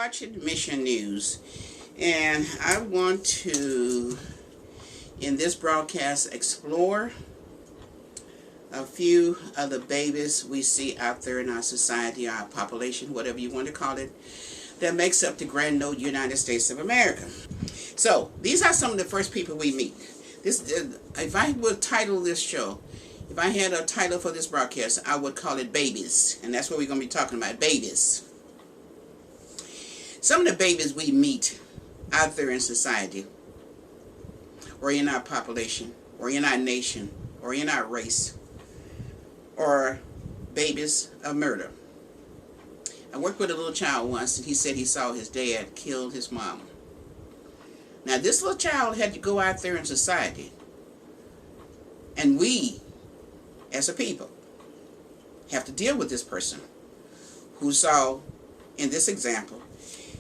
watching Mission News, and I want to, in this broadcast, explore a few of the babies we see out there in our society, our population, whatever you want to call it, that makes up the grand old United States of America. So, these are some of the first people we meet. If I would title this show, if I had a title for this broadcast, I would call it Babies, and that's what we're going to be talking about, babies. Some of the babies we meet out there in society, or in our population, or in our nation, or in our race, are babies of murder. I worked with a little child once, and he said he saw his dad kill his mom. Now, this little child had to go out there in society, and we, as a people, have to deal with this person who saw, in this example,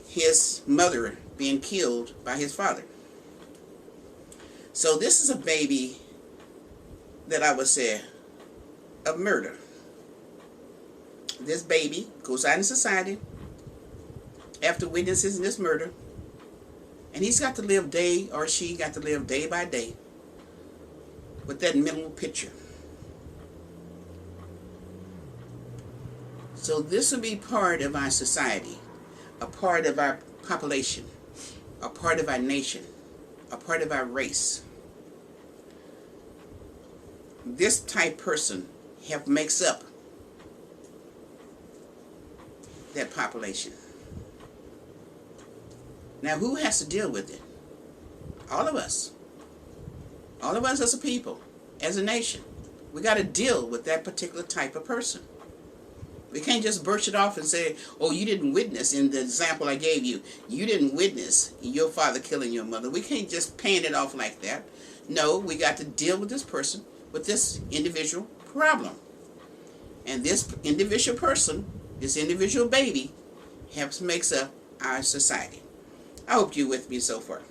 his mother being killed by his father. So this is a baby that I would say of murder. This baby goes out in society after witnessing this murder, and he's got to live day, or she got to live day by day with that mental picture. So this will be part of our society, a part of our population, a part of our nation, a part of our race. This type person makes up that population. Now, who has to deal with it? All of us. All of us as a people, as a nation. We got to deal with that particular type of person. We can't just brush it off and say, oh, you didn't witness, in the example I gave you, you didn't witness your father killing your mother. We can't just pan it off like that. No, we got to deal with this person, with this individual problem. And this individual person, this individual baby, makes up our society. I hope you're with me so far.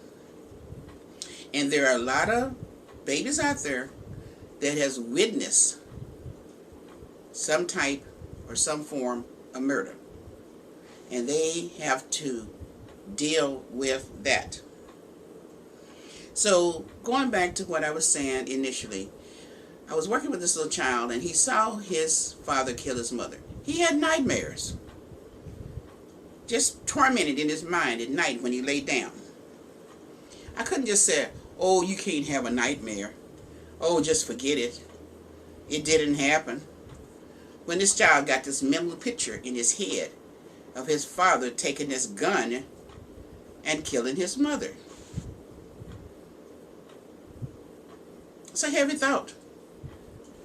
And there are a lot of babies out there that has witnessed some type or some form of murder. And they have to deal with that. So, going back to what I was saying initially, I was working with this little child, and he saw his father kill his mother. He had nightmares, just tormented in his mind at night when he laid down. I couldn't just say, oh, you can't have a nightmare. Oh, just forget it. It didn't happen. When this child got this mental picture in his head of his father taking this gun and killing his mother. It's a heavy thought.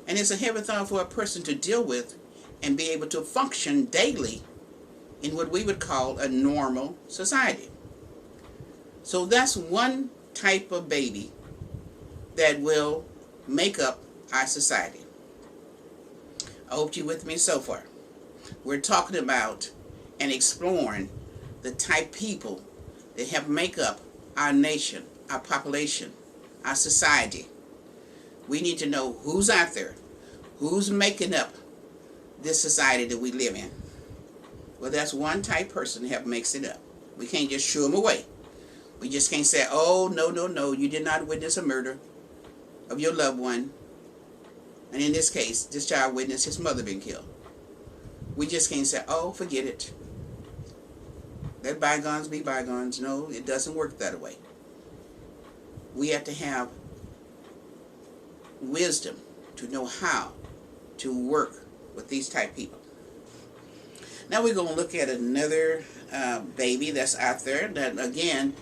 And it's a heavy thought for a person to deal with and be able to function daily in what we would call a normal society. So that's one type of baby that will make up our society. I hope you're with me so far. We're talking about and exploring the type of people that have make up our nation, our population, our society. We need to know who's out there, who's making up this society that we live in. Well, that's one type person that makes it up. We can't just shoo them away. We just can't say, oh, no, you did not witness a murder of your loved one. And in this case, this child witnessed his mother being killed. We just can't say, oh, forget it. Let bygones be bygones. No, it doesn't work that way. We have to have wisdom to know how to work with these type of people. Now we're going to look at another baby that's out there that, again,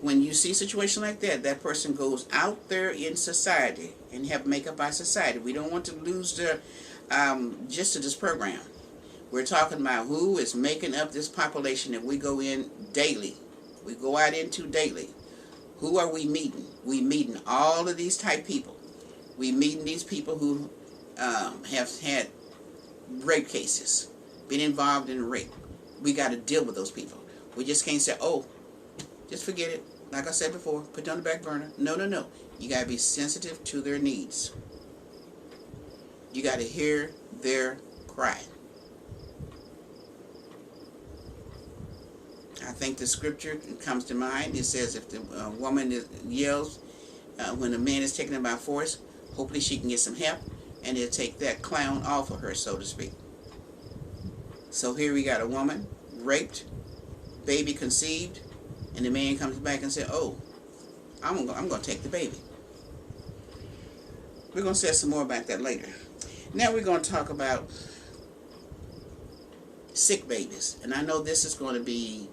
when you see a situation like that, that person goes out there in society and have make up our society. We don't want to lose the gist of this program. We're talking about who is making up this population that we go in daily. We go out into daily. Who are we meeting? We meeting all of these type people. We meeting these people who have had rape cases, been involved in rape. We got to deal with those people. We just can't say, oh, just forget it. Like I said before, put it on the back burner. No. You got to be sensitive to their needs. You got to hear their cry. think the scripture comes to mind. It says if the woman yells when a man is taken by force, hopefully she can get some help, and it'll take that clown off of her, so to speak. So here we got a woman raped, baby conceived, and the man comes back and says, oh, I'm going to take the baby. We're going to say some more about that later. Now we're going to talk about sick babies. And I know this is going to be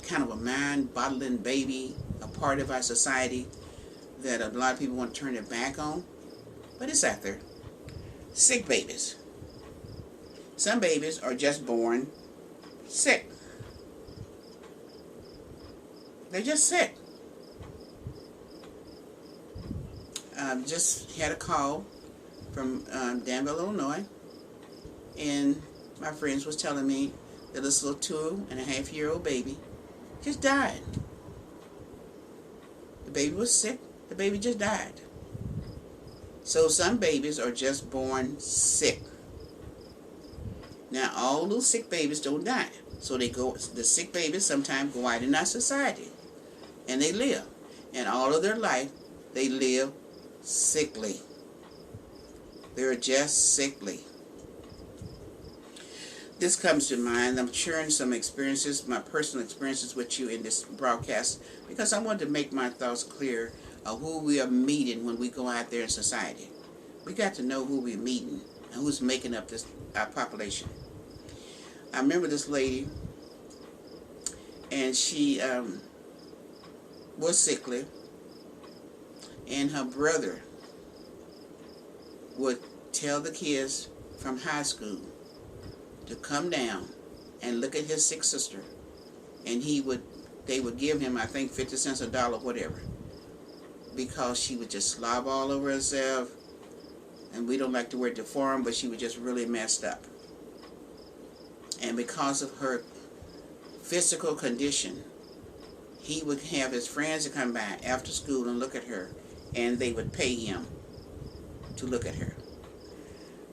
kind of a mind-boggling baby, a part of our society that a lot of people want to turn their back on. But it's out there. Sick babies. Some babies are just born sick. They're just sick. Just had a call from Danville, Illinois, and my friends was telling me that this little 2.5-year-old baby just died. The baby was sick. The baby just died. So some babies are just born sick. Now all those sick babies don't die. So the sick babies sometimes go out in our society and they live. And all of their life they live sickly. They're just sickly. This comes to mind. I'm sharing some experiences, my personal experiences with you in this broadcast because I want to make my thoughts clear of who we are meeting when we go out there in society. We got to know who we're meeting and who's making up our population. I remember this lady, and she was sickly, and her brother would tell the kids from high school to come down and look at his sick sister, and they would give him, I think, 50 cents, $1, whatever, because she would just slob all over herself, and we don't like the word deformed, but she was just really messed up. And because of her physical condition, he would have his friends to come by after school and look at her, and they would pay him to look at her.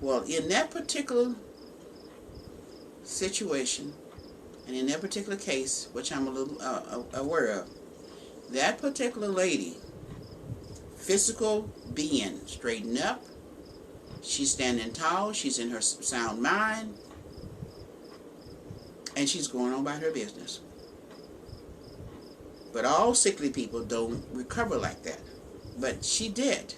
Well, in that particular situation, and in that particular case, which I'm a little aware of, that particular lady, physical being, straightened up, she's standing tall, she's in her sound mind, and she's going on about her business. But all sickly people don't recover like that. But she did.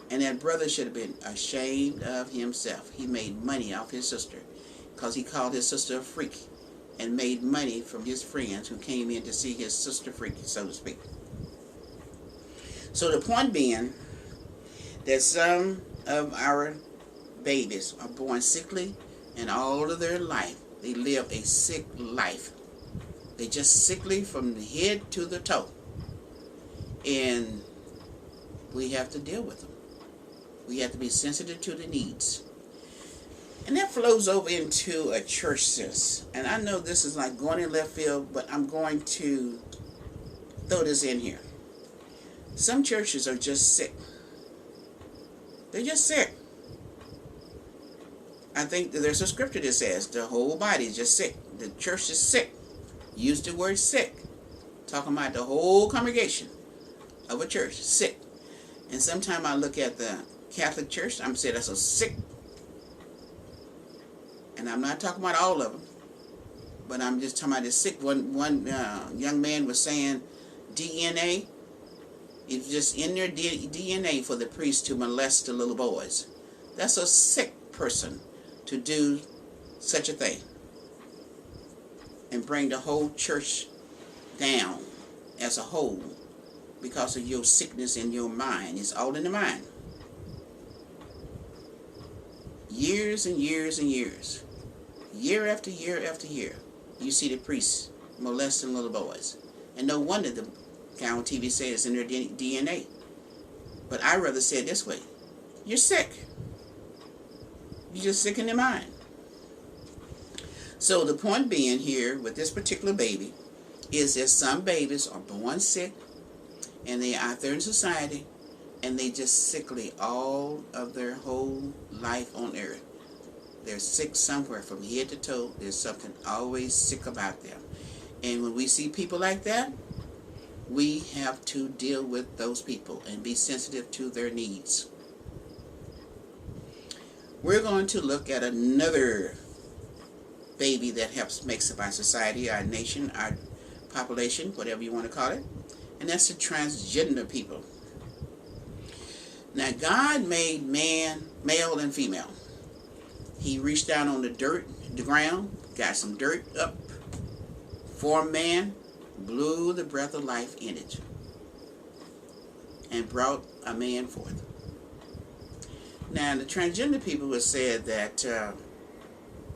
And that brother should have been ashamed of himself. He made money off his sister because he called his sister a freak and made money from his friends who came in to see his sister freaky, so to speak. So the point being that some of our babies are born sickly, and all of their life they live a sick life. They just sickly from the head to the toe. And we have to deal with them. We have to be sensitive to the needs. And that flows over into a church sense. And I know this is like going in left field, but I'm going to throw this in here. Some churches are just sick. They're just sick. I think that there's a scripture that says the whole body is just sick. The church is sick. Use the word sick. Talking about the whole congregation of a church, sick. And sometimes I look at the Catholic Church, I'm saying that's a sick. And I'm not talking about all of them, but I'm just talking about the sick. One young man was saying DNA, it's just in their DNA for the priest to molest the little boys. That's a sick person to do such a thing and bring the whole church down as a whole because of your sickness in your mind. It's all in the mind. Years and years and years, year after year after year, you see the priests molesting little boys. And no wonder the guy on TV says it's in their DNA. But I rather say it this way. You're sick. You're just sick in your mind. So the point being here with this particular baby is that some babies are born sick and they're out there in society and they just sickly all of their whole life on earth. They're sick somewhere from head to toe. There's something always sick about them. And when we see people like that, we have to deal with those people and be sensitive to their needs. We're going to look at another baby that helps makes up our society, our nation, our population, whatever you want to call it, and that's the transgender people. Now, God made man, male and female. He reached down on the dirt, the ground, got some dirt up, formed man, blew the breath of life in it, and brought a man forth. Now, the transgender people have said that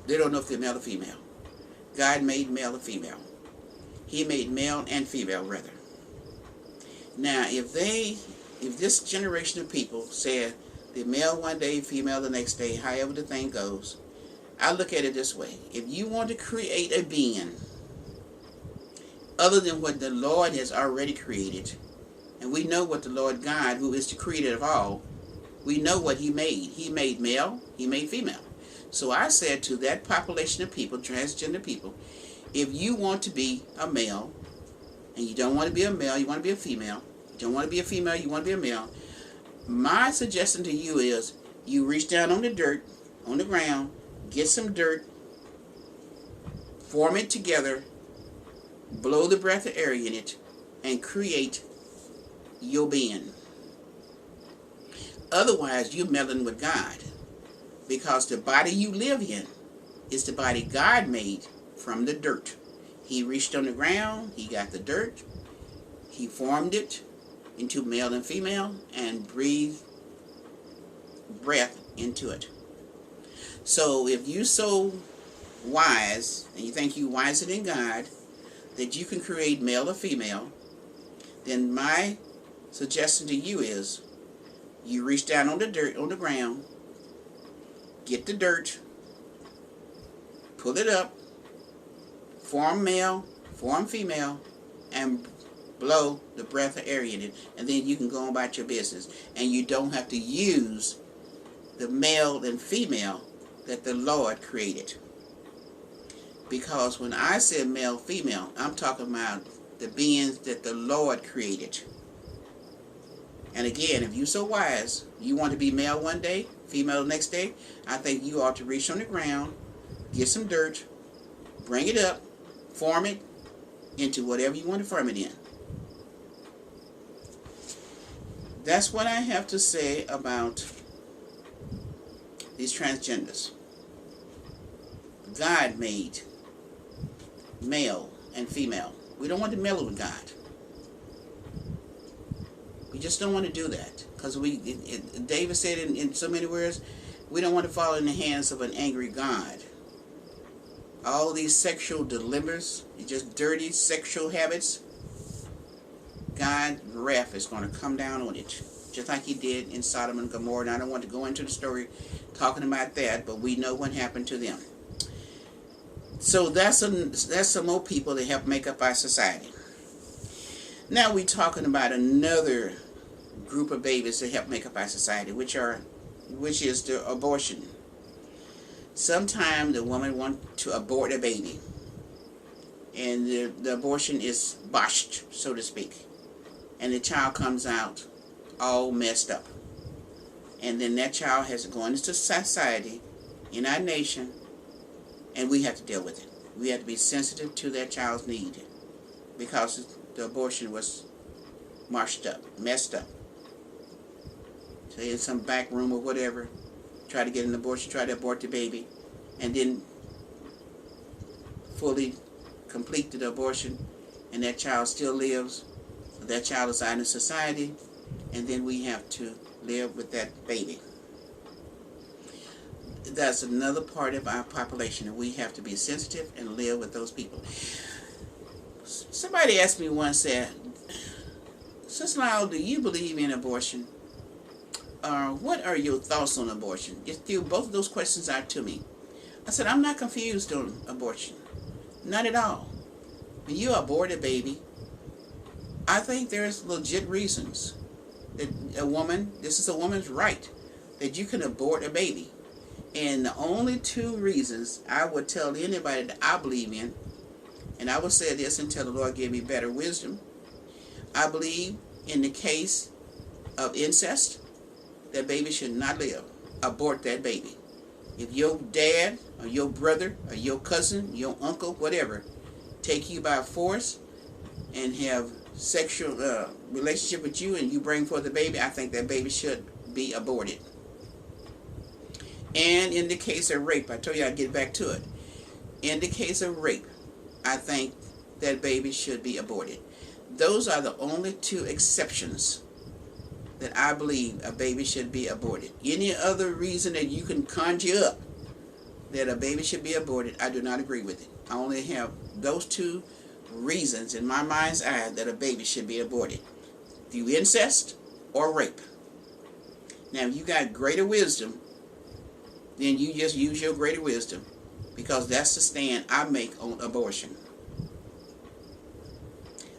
they don't know if they're male or female. God made male or female. He made male and female, rather. Now, if this generation of people said they're male one day, female the next day, however the thing goes, I look at it this way. If you want to create a being other than what the Lord has already created, and we know what the Lord God, who is the creator of all, we know what he made. He made male, he made female. So I said to that population of people, transgender people, if you want to be a male, and you don't want to be a male, you want to be a female, you don't want to be a female, you want to be a male, my suggestion to you is you reach down on the dirt, on the ground, get some dirt, form it together, blow the breath of air in it, and create your being. Otherwise, you're meddling with God, because the body you live in is the body God made from the dirt. He reached on the ground, he got the dirt, he formed it into male and female, and breathed breath into it. So if you're so wise, and you think you're wiser than God, that you can create male or female, then my suggestion to you is you reach down on the dirt, on the ground, get the dirt, pull it up, form male, form female, and blow the breath of air in it, and then you can go about your business. And you don't have to use the male and female that the Lord created. Because when I say male, female, I'm talking about the beings that the Lord created. And again, if you're so wise, you want to be male one day, female the next day, I think you ought to reach on the ground, get some dirt, bring it up, form it into whatever you want to form it in. That's what I have to say about these transgenders. God made male and female. We don't want to meddle with God. We just don't want to do that, because David said in so many words, we don't want to fall in the hands of an angry God. All these sexual dilemmas, just dirty sexual habits, God's wrath is going to come down on it, just like he did in Sodom and Gomorrah. And I don't want to go into the story talking about that, but we know what happened to them. So that's some more people that help make up our society. Now we're talking about another group of babies that help make up our society, which is the abortion. Sometimes the woman wants to abort a baby, and the abortion is botched, so to speak, and the child comes out all messed up. And then that child has to go into society, in our nation, and we have to deal with it. We have to be sensitive to that child's need, because the abortion was messed up. So in some back room or whatever, try to get an abortion, try to abort the baby, and then fully complete the abortion, and that child still lives. That child is out in society, and then we have to live with that baby. That's another part of our population, and we have to be sensitive and live with those people. Somebody asked me once, said, Sister Lyle, do you believe in abortion? What are your thoughts on abortion? Just threw both of those questions out to me. I said, I'm not confused on abortion. Not at all. When you abort a baby, I think there's legit reasons that this is a woman's right, that you can abort a baby. And the only two reasons I would tell anybody that I believe in, and I will say this until the Lord give me better wisdom. I believe in the case of incest, that baby should not live. Abort that baby. If your dad or your brother or your cousin, your uncle, whatever, take you by force and have sexual relationship with you and you bring forth the baby, I think that baby should be aborted. And in the case of rape, I told you I'd get back to it. In the case of rape, I think that baby should be aborted. Those are the only two exceptions that I believe a baby should be aborted. Any other reason that you can conjure up that a baby should be aborted, I do not agree with it. I only have those two reasons in my mind's eye that a baby should be aborted: through incest or rape. Now, if you got greater wisdom, then you just use your greater wisdom, because that's the stand I make on abortion.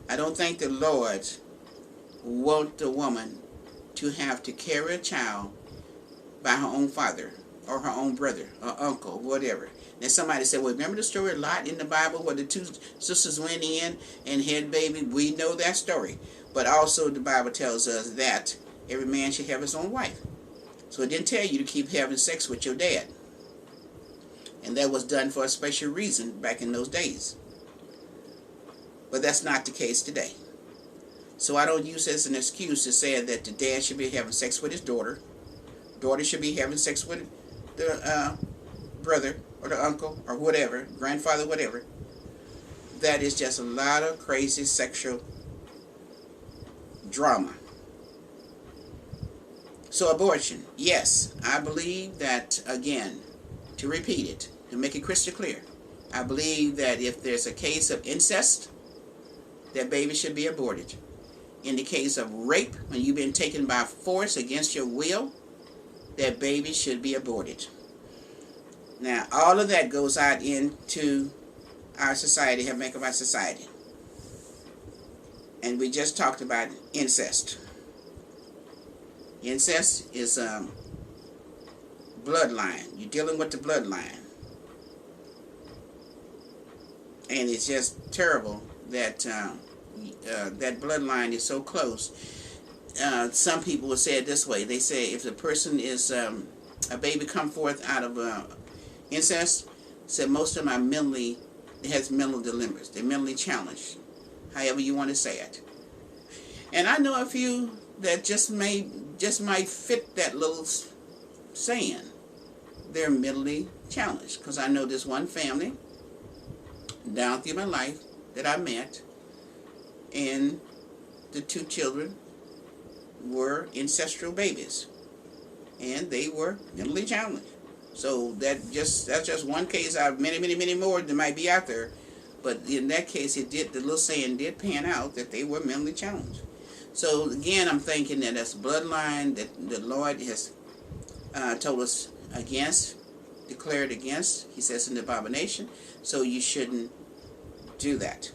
I don't think the Lord want the woman to have to carry a child by her own father or her own brother or uncle, whatever. Then somebody said, well, remember the story of Lot in the Bible where the two sisters went in and had baby? We know that story. But also the Bible tells us that every man should have his own wife. So it didn't tell you to keep having sex with your dad. And that was done for a special reason back in those days. But that's not the case today. So I don't use it as an excuse to say that the dad should be having sex with his daughter. Daughter should be having sex with the brother or the uncle or whatever, grandfather, whatever. That is just a lot of crazy sexual drama. So abortion, yes, I believe that, again, to repeat it, to make it crystal clear, I believe that if there's a case of incest, that baby should be aborted. In the case of rape, when you've been taken by force against your will, that baby should be aborted. Now, all of that goes out into our society, have make of our society. And we just talked about incest. Incest is bloodline. You're dealing with the bloodline. And it's just terrible that that bloodline is so close. Some people will say it this way. They say if the person is a baby come forth out of incest, said most of them are has mental dilemmas. They're mentally challenged, however you want to say it. And I know a few that just might fit that little saying. They're mentally challenged, because I know this one family down through my life that I met, and the two children were ancestral babies, and they were mentally challenged. So that's just one case out of many more that might be out there. But in that case, the little saying did pan out that they were mentally challenged. So again, I'm thinking that that's bloodline that the Lord has told us against, declared against. He says an abomination. So you shouldn't do that.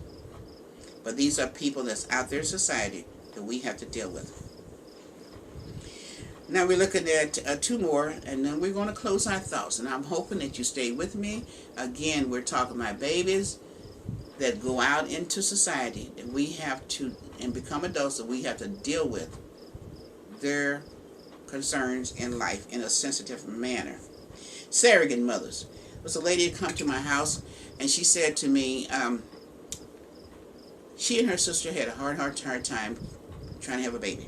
But these are people that's out there in society that we have to deal with. Now we're looking at two more, and then we're going to close our thoughts. And I'm hoping that you stay with me. Again, we're talking about babies that go out into society, that we have to, and become adults, that we have to deal with their concerns in life in a sensitive manner. Surrogate mothers. There was a lady that come to my house, and she said to me, she and her sister had a hard time trying to have a baby.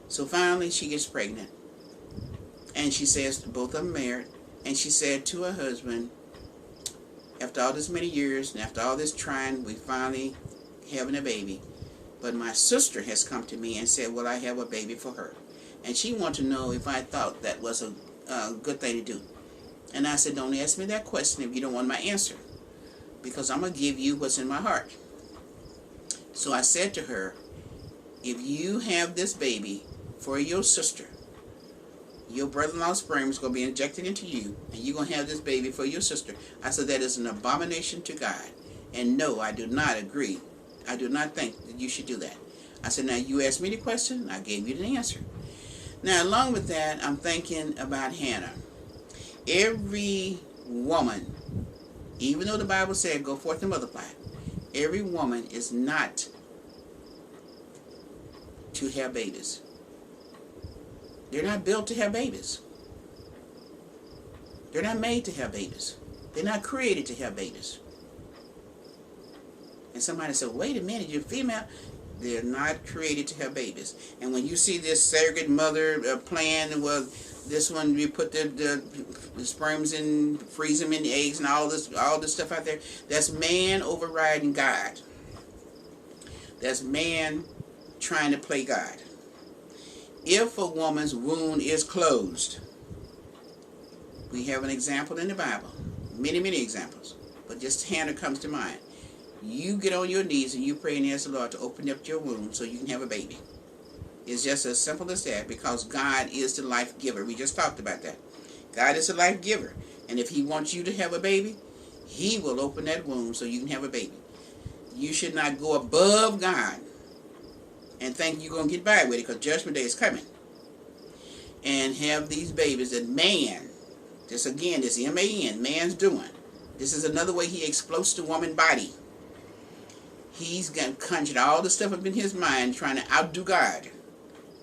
So finally she gets pregnant, and she says both of them married, and she said to her husband, after all this many years and after all this trying, we finally having a baby. But my sister has come to me and said, well, I have a baby for her. And she wanted to know if I thought that was a good thing to do. And I said, don't ask me that question if you don't want my answer, because I'm going to give you what's in my heart. So I said to her, if you have this baby for your sister, your brother-in-law's sperm is going to be injected into you, and you're going to have this baby for your sister. I said, that is an abomination to God. And no, I do not agree. I do not think that you should do that. I said, now you asked me the question, I gave you the answer. Now, along with that, I'm thinking about Hannah. Every woman, even though the Bible said, go forth and multiply, Every woman is not to have babies. They're not built to have babies. They're not made to have babies. They're not created to have babies. And somebody said, wait a minute, you're female. They're not created to have babies. And when you see this surrogate mother plan, well, this one, you put the sperms in, freeze them in the eggs and all this stuff out there, that's man overriding God. That's man trying to play God. If a woman's wound is closed, we have an example in the Bible, many, many examples, but just Hannah comes to mind. You get on your knees and you pray and ask the Lord to open up your womb so you can have a baby. It's just as simple as that, because God is the life giver. We just talked about that. God is the life giver. And if he wants you to have a baby, he will open that womb so you can have a baby. You should not go above God and think you're going to get by with it, because judgment day is coming. And have these babies that man, this again, this M-A-N, man's doing. This is another way he exploits the woman body. He's got conjured all the stuff up in his mind trying to outdo God,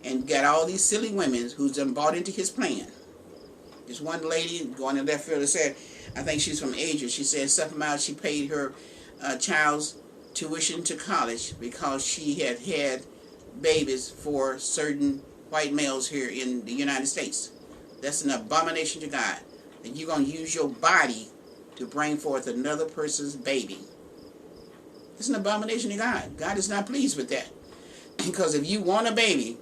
and got all these silly women who's done bought into his plan. This one lady going in left field said, I think she's from Asia, she said something about she paid her child's tuition to college because she had had babies for certain white males here in the United States. That's an abomination to God. And you're going to use your body to bring forth another person's baby. It's an abomination to God. God is not pleased with that. Because if you want a baby,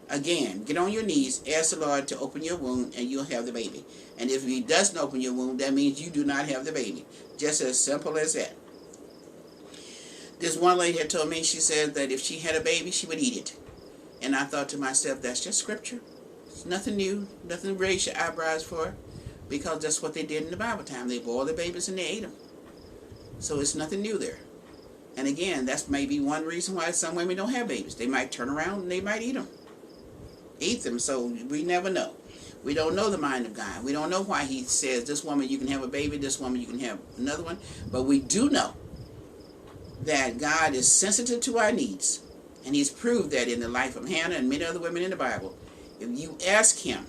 again, get on your knees, ask the Lord to open your womb, and you'll have the baby. And if he doesn't open your womb, that means you do not have the baby. Just as simple as that. This one lady had told me, she said that if she had a baby, she would eat it. And I thought to myself, that's just scripture. It's nothing new, nothing to raise your eyebrows for, because that's what they did in the Bible time. They boiled the babies and they ate them. So it's nothing new there. And again, that's maybe one reason why some women don't have babies. They might turn around and they might eat them. Eat them, so we never know. We don't know the mind of God. We don't know why he says, this woman you can have a baby, this woman you can have another one. But we do know that God is sensitive to our needs. And he's proved that in the life of Hannah and many other women in the Bible. If you ask him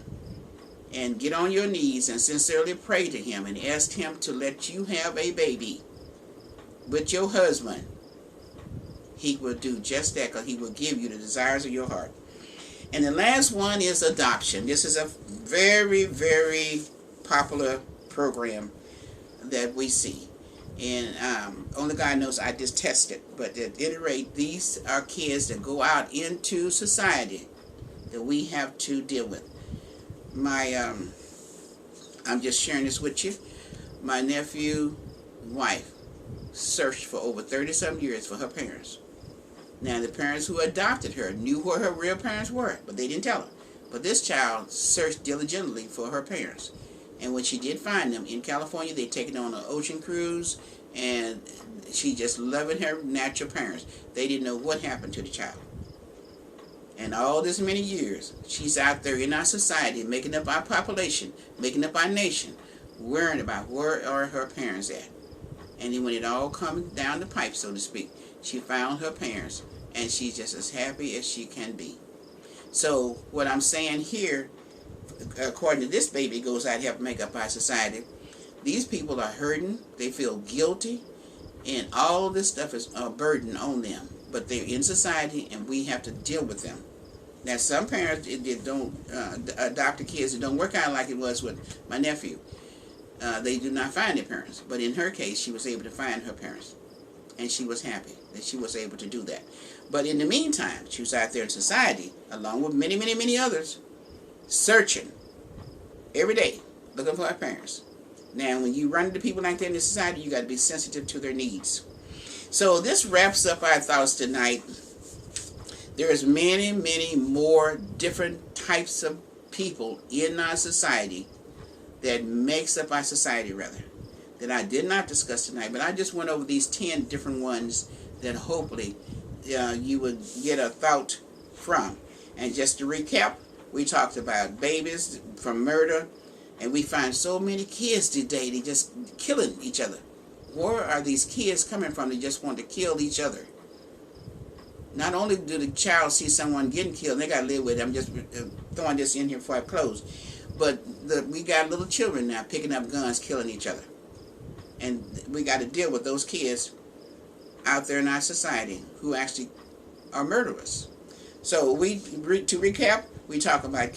and get on your knees and sincerely pray to him and ask him to let you have a baby with your husband, he will do just that, because he will give you the desires of your heart. And the last one is adoption. This is a very, very popular program that we see. And only God knows I detest it. But at any rate, these are kids that go out into society that we have to deal with. I'm just sharing this with you. My nephew's wife searched for over 30-some years for her parents. Now, the parents who adopted her knew where her real parents were, but they didn't tell her. But this child searched diligently for her parents. And when she did find them in California, they'd taken on an ocean cruise, and she just loving her natural parents. They didn't know what happened to the child. And all this many years, she's out there in our society, making up our population, making up our nation, worrying about where are her parents at. And then when it all comes down the pipe, so to speak, she found her parents, and she's just as happy as she can be. So what I'm saying here, according to this baby goes out to help make up our society, these people are hurting, they feel guilty, and all this stuff is a burden on them. But they're in society, and we have to deal with them. Now, some parents that don't adopt the kids, it don't work out like it was with my nephew. They do not find their parents. But in her case, she was able to find her parents. And she was happy that she was able to do that. But in the meantime, she was out there in society, along with many, many, many others, searching every day, looking for her parents. Now, when you run into people like that in the society, you got to be sensitive to their needs. So this wraps up our thoughts tonight. There's many, many more different types of people in our society that makes up our society, rather, that I did not discuss tonight. But I just went over these 10 different ones that hopefully you would get a thought from. And just to recap, we talked about babies from murder, and we find so many kids today, they just killing each other. where are these kids coming from that just want to kill each other? Not only do the child see someone getting killed, they got to live with it. I'm just throwing this in here before I close. But we got little children now picking up guns, killing each other. And we got to deal with those kids out there in our society who actually are murderers. So to recap, we talked about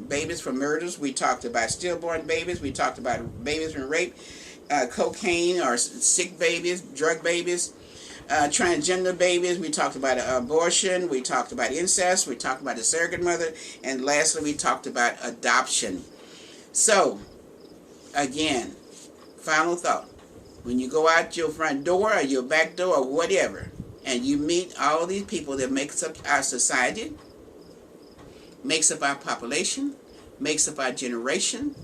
babies from murders. We talked about stillborn babies. We talked about babies from rape, cocaine or sick babies, drug babies, transgender babies. We talked about abortion. We talked about incest. We talked about the surrogate mother. And lastly, we talked about adoption. So, again, final thought. When you go out your front door or your back door or whatever, and you meet all these people that makes up our society, makes up our population, makes up our generation,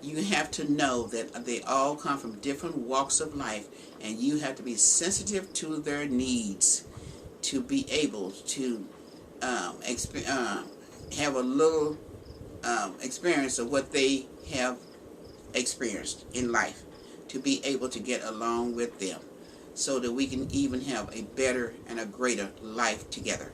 you have to know that they all come from different walks of life, and you have to be sensitive to their needs to be able to have a little experience of what they have experienced in life, to be able to get along with them so that we can even have a better and a greater life together.